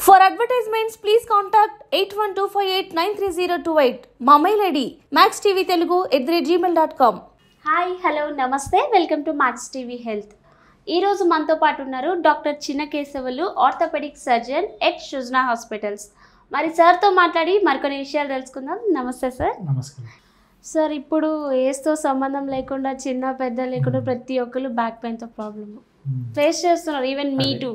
For advertisements, please contact 8125893028. మా mail ID maxtvtelugu@gmail.com. Hi hello నమస్తే welcome to Max TV health. ఈరోజు మనతో పాటు ఉన్నారు doctor Chinna Keshavulu, orthopaedic surgeon at Srujana hospitals. మరి సార్తో మాట్లాడి మరికొన్ని విషయాలు తెలుసుకుందాం. నమస్తే సార్. నమస్కారం సార్, ఇప్పుడు ఏజ్తో సంబంధం లేకుండా చిన్న పెద్ద లేకుండా ప్రతి ఒక్కరు బ్యాక్ పెయిన్తో ప్రాబ్లమ్ ఫేస్ చేస్తున్నారు, ఈవెన్ మీ టూ.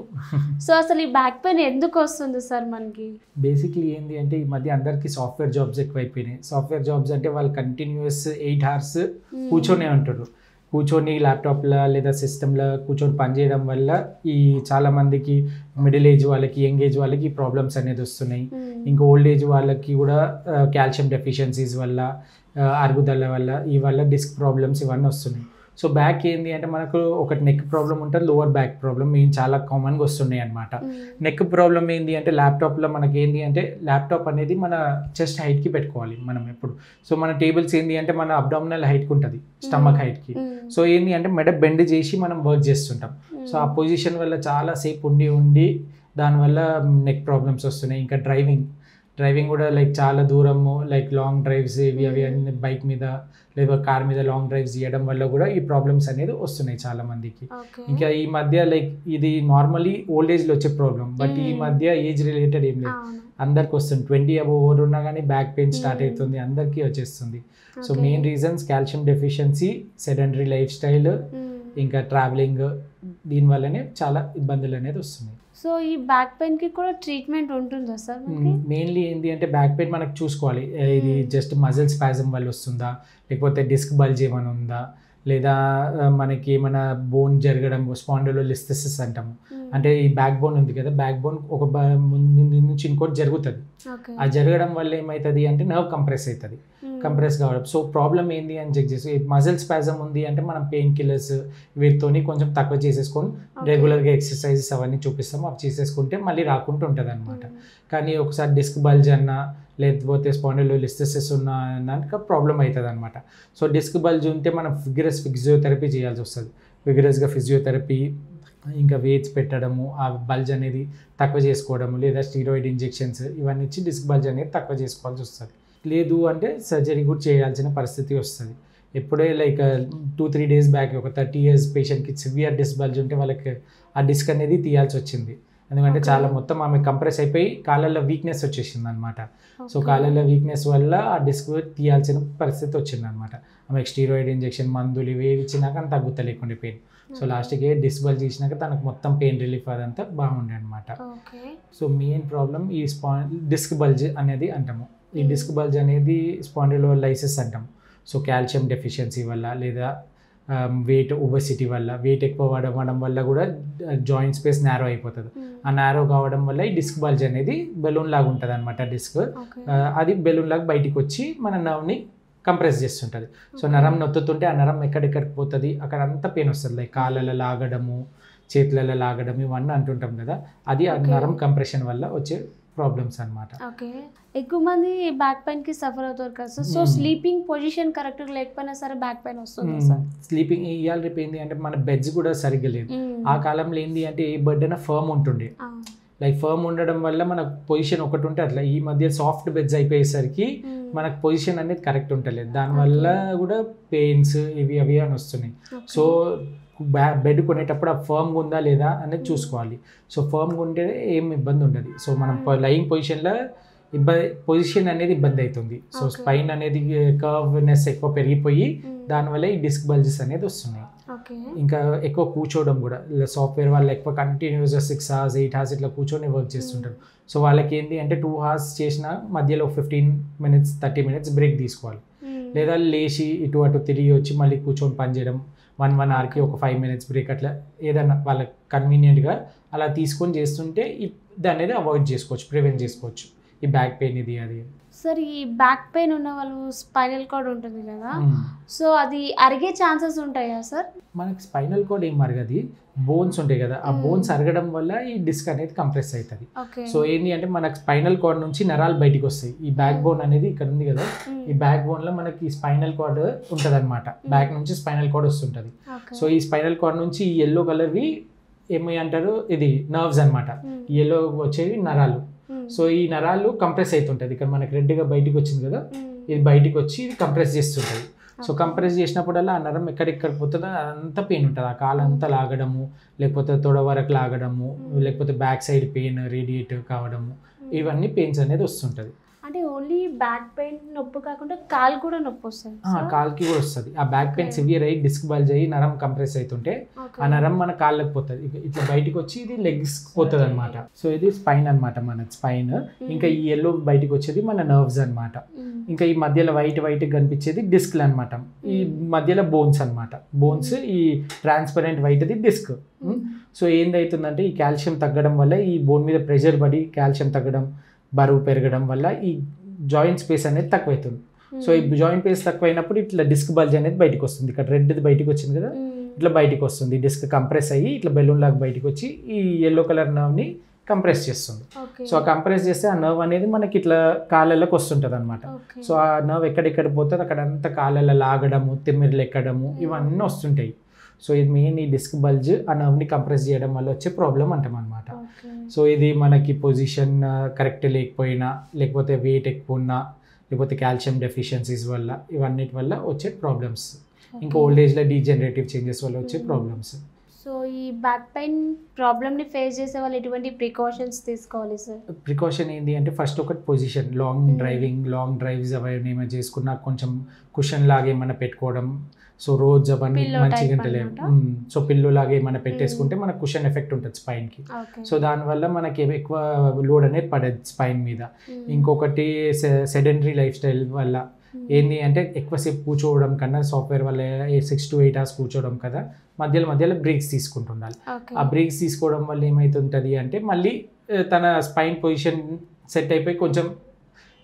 సో అసలు ఈ బ్యాక్ పెయిన్ ఎందుకు వస్తుంది సార్ మనకి? బేసిక్లీ ఏంటి అంటే ఈ మధ్య అందరికీ సాఫ్ట్వేర్ జాబ్స్ ఎక్కువైపోయినాయి. సాఫ్ట్వేర్ జాబ్స్ అంటే వాళ్ళు కంటిన్యూస్ 8 hours కూర్చొనే ఉంటారు. కూర్చొని ల్యాప్టాప్లో లేదా సిస్టంలో కూర్చొని పనిచేయడం వల్ల ఈ చాలామందికి మిడిల్ ఏజ్ వాళ్ళకి, యంగ్ ఏజ్ వాళ్ళకి ఈ ప్రాబ్లమ్స్ అనేది వస్తున్నాయి. ఇంకా ఓల్డ్ ఏజ్ వాళ్ళకి కూడా కాల్షియం డెఫిషియన్సీస్ వల్ల, అరుగుదల వల్ల, ఈ వల్ల డిస్క్ ప్రాబ్లమ్స్ ఇవన్నీ వస్తున్నాయి. సో బ్యాక్ ఏంటి అంటే మనకు ఒకటి నెక్ ప్రాబ్లం ఉంటుంది, లోవర్ బ్యాక్ ప్రాబ్లం మెయిన్ చాలా కామన్గా వస్తున్నాయి అనమాట. నెక్ ప్రాబ్లం ఏంటి అంటే ల్యాప్టాప్లో మనకి ఏంటి అంటే ల్యాప్టాప్ అనేది మన చెస్ట్ హైట్కి పెట్టుకోవాలి మనం ఎప్పుడు. సో మన టేబుల్స్ ఏంటి అంటే మన అబ్డామినల్ హైట్కి ఉంటుంది, స్టమక్ హైట్కి. సో ఏంటి అంటే మెడ బెండ్ చేసి మనం వర్క్ చేస్తుంటాం. సో ఆ పొజిషన్ వల్ల చాలాసేపు ఉండి దానివల్ల నెక్ ప్రాబ్లమ్స్ వస్తున్నాయి. ఇంకా డ్రైవింగ్ కూడా లైక్ చాలా దూరము, లైక్ లాంగ్ డ్రైవ్స్ ఇవి అవి అన్ని బైక్ మీద లేదా కార్ మీద లాంగ్ డ్రైవ్స్ చేయడం వల్ల కూడా ఈ ప్రాబ్లమ్స్ అనేది వస్తున్నాయి చాలా మందికి. ఇంకా ఈ మధ్య లైక్ ఇది నార్మలీ ఓల్డ్ ఏజ్లో వచ్చే ప్రాబ్లం, బట్ ఈ మధ్య ఏజ్ రిలేటెడ్ ఏం లేదు, అందరికి వస్తుంది. 20 above ఉన్నా కానీ బ్యాక్ పెయిన్ స్టార్ట్ అవుతుంది, అందరికీ వచ్చేస్తుంది. So main reasons calcium deficiency, sedentary life style, ఇంకా ట్రావెలింగ్, దీనివల్లనే చాలా ఇబ్బందులు అనేది వస్తున్నాయి. సో ఈ బ్యాక్ పెయిన్కి కూడా ట్రీట్మెంట్ ఉంటుందా సార్? మెయిన్లీ ఏంటి అంటే బ్యాక్ పెయిన్ మనకు చూసుకోవాలి, ఇది జస్ట్ మజిల్ స్పాజం వల్ల వస్తుందా, లేకపోతే డిస్క్ బల్జ్ ఏమైనా ఉందా, లేదా మనకి ఏమైనా బోన్ జరగడం, స్పాండిలోలిస్థెసిస్ అంటాము. అంటే ఈ బ్యాక్ బోన్ ఉంది కదా, బ్యాక్ బోన్ ఒక నుంచి ఇంకోటి జరుగుతుంది. ఆ జరగడం వల్ల ఏమవుతుంది అంటే నర్వ్ కంప్రెస్ అవుతుంది, కంప్రెస్ కావడం. సో ప్రాబ్లం ఏంది అని చెక్ చేసి మజిల్ స్పాజం ఉంది అంటే మనం పెయిన్ కిల్లర్స్ వీటితోని కొంచెం తక్కువ చేసేసుకొని రెగ్యులర్గా ఎక్సర్సైజెస్ అవన్నీ చూపిస్తాము, అవి చేసేసుకుంటే మళ్ళీ రాకుండా ఉంటుంది అనమాట. కానీ ఒకసారి డిస్క్ బల్జ్ అన్నా లేకపోతే స్పాండిలోలిస్థెసిస్ ఉన్న ప్రాబ్లం అవుతుంది అనమాట. సో డిస్క్ బల్జ్ ఉంటే మనం విగరస్ ఫిజియోథెరపీ చేయాల్సి వస్తుంది. విగరస్గా ఫిజియోథెరపీ, ఇంకా వెయిట్స్ పెట్టడము, ఆ బల్జ్ అనేది తక్కువ చేసుకోవడము, లేదా స్టీరాయిడ్ ఇంజెక్షన్స్ ఇవన్నీ ఇచ్చి డిస్క్ బల్జ్ అనేది తక్కువ చేసుకోవాల్సి వస్తుంది. లేదు అంటే సర్జరీ కూడా చేయాల్సిన పరిస్థితి వస్తుంది. ఎప్పుడే లైక్ 2-3 days బ్యాక్ ఒక 30 years పేషెంట్కి సివియర్ డిస్క్ బల్జ్ ఉంటే వాళ్ళకి ఆ డిస్క్ అనేది తీయాల్సి వచ్చింది. ఎందుకంటే చాలా మొత్తం ఆమె కంప్రెస్ అయిపోయి కాళ్ళల్లో వీక్నెస్ వచ్చేసింది అనమాట. సో కాళ్ళల్లో వీక్నెస్ వల్ల ఆ డిస్క్ తీయాల్సిన పరిస్థితి వచ్చింది అనమాట. ఆమెకు స్టీరాయిడ్ ఇంజెక్షన్, మందులు ఇవి ఇచ్చినాక అంత తగ్గుతలేకుండా పెయిన్. సో లాస్ట్కి డిస్క్ బల్జ్ చేసినాక తనకు మొత్తం పెయిన్ రిలీఫ్ అదంతా బాగుండే అనమాట. సో మెయిన్ ప్రాబ్లం ఈ డిస్క్ బల్జ్ అనేది అంటాము. ఈ డిస్క్ బల్జ్ అనేది స్పాండిలోలైసిస్ అంటాము. సో కాల్షియం డెఫిషియన్సీ వల్ల, లేదా వెయిట్ ఒబెసిటీ వల్ల, వెయిట్ ఎక్కువ అవ్వడం వల్ల కూడా జాయింట్ స్పేస్ నేరో అయిపోతుంది. ఆ నేరో కావడం వల్ల ఈ డిస్క్ బల్జ్ అనేది బెలూన్ లాగా ఉంటుంది అనమాట. డిస్క్ అది బెలూన్ లాగా బయటికి వచ్చి మన నర్వ్ని కంప్రెస్ చేస్తుంటుంది. సో నరం నొత్తుతుంటే ఆ నరం ఎక్కడెక్కడికి పోతుంది, అక్కడ అంతా పెయిన్ వస్తుంది. లైక్ కాళ్ళలో లాగడము, చేతులలో లాగడం ఇవన్నీ అంటుంటాం కదా, అది ఆ నరం కంప్రెషన్ వల్ల వచ్చే ప్రాబ్లమ్స్ అనమాట. ఓకే, ఎక్కువ మంది బ్యాక్ పెయిన్ కి సఫర్ అవుతారు కదా sir. So sleeping position correct లేకపోయినా సరే బ్యాక్ పెయిన్ వస్తుంది సార్. స్లీపింగ్ ఇవాళ రేపు ఏంటి అంటే మన బెడ్స్ కూడా సరిగ్గా లేదు. ఆ కాలంలో ఏంటి అంటే ఏ బెడ్ అయినా ఫర్మ్ ఉంటుండే, లైక్ ఫర్మ్ ఉండడం వల్ల మనకు పొజిషన్ ఒకటి ఉంటే అట్లా. ఈ మధ్య సాఫ్ట్ బెడ్స్ అయిపోయేసరికి మనకు పొజిషన్ అనేది కరెక్ట్ ఉంటలేదు, దానివల్ల కూడా పెయిన్స్ ఇవి అవి అని వస్తున్నాయి. సో బెడ్ కొనేటప్పుడు ఆ ఫర్మ్గా ఉందా లేదా అనేది చూసుకోవాలి. సో ఫర్మ్గా ఉంటే ఏం ఇబ్బంది ఉండదు. సో మనం లయింగ్ పొజిషన్లో పొజిషన్ అనేది ఇబ్బంది అవుతుంది. సో స్పైన్ అనేది కర్వ్నెస్ ఎక్కువ పెరిగిపోయి దానివల్ల ఈ డిస్క్ బల్జెస్ అనేది వస్తున్నాయి. ఇంకా ఎక్కువ కూర్చోవడం కూడా, సాఫ్ట్వేర్ వాళ్ళు ఎక్కువ కంటిన్యూస్గా 6 hours 8 hours ఇట్లా కూర్చొని వర్క్ చేస్తుంటారు. సో వాళ్ళకి ఏంటి అంటే 2 hours చేసిన మధ్యలో 15 minutes 30 minutes బ్రేక్ తీసుకోవాలి. లేదా లేచి ఇటు అటు తిరిగి వచ్చి మళ్ళీ కూర్చొని పని చేయడం, 1 hourకి ఒక 5 minutes బ్రేక్, అట్లా ఏదన్నా వాళ్ళకి కన్వీనియంట్గా అలా తీసుకొని చేస్తుంటే దాన్ని అనేది అవాయిడ్ చేసుకోవచ్చు, ప్రివెంట్ చేసుకోవచ్చు ఈ బ్యాక్ పెయిన్ ఇది అది. సార్, ఈ బ్యాక్ పెయిన్ ఉన్న వాళ్ళు స్పైనల్ కార్డ్ ఉంటుంది కదా, సో అది అరిగే ఛాన్సెస్ ఉంటాయా సార్? మనకి స్పైనల్ కార్డ్ ఏం అరగది, బోన్స్ ఉంటాయి కదా, ఆ బోన్స్ అరగడం వల్ల ఈ డిస్క్ అనేది కంప్రెస్ అవుతుంది. సో ఏంటి అంటే మనకి స్పైనల్ కార్డ్ నుంచి నరాలు బయటికి వస్తాయి. ఈ బ్యాక్ బోన్ అనేది ఇక్కడ ఉంది కదా, ఈ బ్యాక్ బోన్ లో మనకి స్పైనల్ కార్డ్ ఉంటుంది అనమాట. బ్యాక్ నుంచి స్పైనల్ కార్డ్ వస్తుంటది. సో ఈ స్పైనల్ కార్డ్ నుంచి ఈ ఎల్లో కలర్వి ఏమి అంటారు, ఇది నర్వ్స్ అనమాట. ఎల్లో వచ్చేవి నరాలు. సో ఈ నరాలు కంప్రెస్ అవుతుంటుంది. ఇక్కడ మనకి రెడ్గా బయటికి వచ్చింది కదా, ఇది బయటికి వచ్చి ఇది కంప్రెస్ చేస్తుంటుంది. సో కంప్రెస్ చేసినప్పుడల్లా ఆ నరం ఎక్కడెక్కడ పోతుందో అంతా పెయిన్ ఉంటుంది. ఆ కాలు అంతా లాగడము, లేకపోతే తొడ వరకు లాగడము, లేకపోతే బ్యాక్ సైడ్ పెయిన్ రేడియేట్ కావడము, ఇవన్నీ పెయిన్స్ అనేది వస్తుంటుంది. అంటే ఓన్లీ బ్యాక్ పెయిన్ నొప్పి కాకుండా కాలు కూడా నొప్పి వస్తుంది? కాలుకి కూడా వస్తుంది. ఆ బ్యాక్ పెయిన్ సివియర్ అయ్యి డిస్క్ బల్జ్ అయ్యి నరం కంప్రెస్ అవుతుంటే ఆ నరం మన కాళ్ళకి పోతుంది, ఇట్లా బయటికి వచ్చి ఇది లెగ్స్ పోతుంది అనమాట. సో ఇది స్పైన్ అనమాట, మన స్పైన్. ఇంకా ఈ ఎల్లో బయటికి వచ్చేది మన నర్వ్స్ అనమాట. ఇంకా ఈ మధ్యలో వైట్ కనిపించేది డిస్క్లు అనమాట. ఈ మధ్యలో బోన్స్ అనమాట. బోన్స్ ఈ ట్రాన్స్పరెంట్ వైట్ది డిస్క్. సో ఏందవుతుందంటే ఈ కాల్షియం తగ్గడం వల్ల ఈ బోన్ మీద ప్రెషర్ పడి కాల్షియం తగ్గడం, బరువు పెరగడం వల్ల ఈ జాయింట్ స్పేస్ అనేది తక్కువవుతుంది. సో ఈ జాయింట్ స్పేస్ తక్కువైనప్పుడు ఇట్లా డిస్క్ బల్జ్ అనేది బయటకు వస్తుంది. ఇక్కడ రెడ్ది బయటకు వచ్చింది కదా, ఇట్లా బయటకు వస్తుంది. డిస్క్ కంప్రెస్ అయ్యి ఇట్లా బెలూన్ లాగా బయటకు వచ్చి ఈ ఎల్లో కలర్ నర్వ్ని కంప్రెస్ చేస్తుంది. సో ఆ కంప్రెస్ చేస్తే ఆ నర్వ్ అనేది మనకి ఇట్లా కాళ్ళలోకి వస్తుంటుంది అనమాట. సో ఆ నర్వ్ ఎక్కడెక్కడ పోతుంది అక్కడ అంతా కాళ్ళలో లాగడము, తిమ్మిర్లు ఎక్కడము, ఇవన్నీ వస్తుంటాయి. సో ఇది మెయిన్ ఈ డిస్క్ బల్జ్ ఆ నర్వ్ని కంప్రెస్ చేయడం వల్ల వచ్చే ప్రాబ్లం అంటాం అనమాట. సో ఇది మనకి పొజిషన్ కరెక్ట్ లేకపోయినా, లేకపోతే వెయిట్ ఎక్కువ ఉన్నా, లేకపోతే కాల్షియం డెఫిషియన్సీస్ వల్ల, ఇవన్నిటి వల్ల వచ్చే ప్రాబ్లమ్స్. ఇంకా ఓల్డ్ ఏజ్లో డీజనరేటివ్ చేంజెస్ వల్ల వచ్చే ప్రాబ్లమ్స్. సో ఈ బ్యాక్ పెయిన్ ప్రాబ్లమ్ని ఫేస్ చేసే వాళ్ళు ఎటువంటి ప్రికాషన్స్ తీసుకోవాలి సార్? ప్రికాషన్ ఏంటి అంటే ఫస్ట్ ఒకటి పొజిషన్, లాంగ్ డ్రైవ్స్ అవన్నీ ఏమైనా చేసుకున్నా కొంచెం కుషన్ లాగా ఏమైనా పెట్టుకోవడం. సో రోజు అవన్నీ మంచిగా ఉంటలేము. సో పిల్లు లాగా ఏమైనా పెట్టేసుకుంటే మనకు కుషన్ ఎఫెక్ట్ ఉంటుంది స్పైన్కి. సో దానివల్ల మనకి ఎక్కువ లోడ్ అనేది పడదు స్పైన్ మీద. ఇంకొకటి సెడెంటరీ లైఫ్ స్టైల్ వల్ల ఏంటి అంటే ఎక్కువసేపు కూర్చోవడం కన్నా, సాఫ్ట్వేర్ వల్ల 6 to 8 hours కూర్చోవడం కదా, మధ్యలో బ్రేక్స్ తీసుకుంటుండాలి. ఆ బ్రేక్స్ తీసుకోవడం వల్ల ఏమవుతుంటుంది అంటే మళ్ళీ తన స్పైన్ పొజిషన్ సెట్ అయిపోయి కొంచెం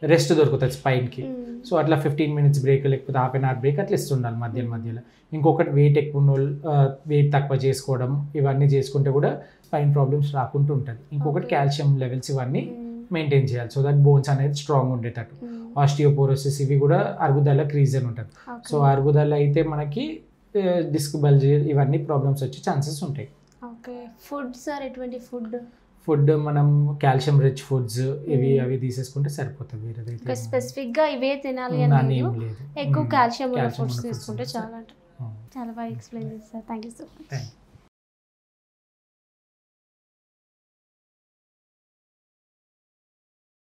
రెస్ట్ దొరుకుతుంది స్పైన్కి. సో అట్లా 15 minutes బ్రేక్, లేకపోతే ½ an hour బ్రేక్ అట్లా ఇస్తుండాలి మధ్యలో. ఇంకొకటి వెయిట్ ఎక్కువ ఉన్న వాళ్ళు వెయిట్ తక్కువ చేసుకోవడం, ఇవన్నీ చేసుకుంటే కూడా స్పైన్ ప్రాబ్లమ్స్ రాకుండా ఉంటుంది. ఇంకొకటి కాల్షియం లెవెల్స్ ఇవన్నీ మెయింటైన్ చేయాలి, సో దట్ బోన్స్ అనేది స్ట్రాంగ్ ఉండేటట్టు. ఆస్టియోపోరోసిస్ ఇవి కూడా అరుగుదల రీజన్ ఉంటుంది. సో అరుగుదల అయితే మనకి డిస్క్ బల్జ్ ఇవన్నీ ప్రాబ్లమ్స్ వచ్చే ఛాన్సెస్ ఉంటాయి. ఓకే. ఫుడ్ సార్, ఎటువంటి ఫుడ్ మనం కాల్షియం రిచ్ ఫుడ్స్ అవి తీసేసుకుంటే సరిపోతుంది. వేరేదైతే స్పెసిఫిక్గా ఇవే తినాలి అని లేదు, ఎక్కువ కాల్షియం ఫుడ్స్ తీసుకుంటే చాలా బాగా ఎక్స్ప్లెయిన్ చేస్తారు. Thank you so much.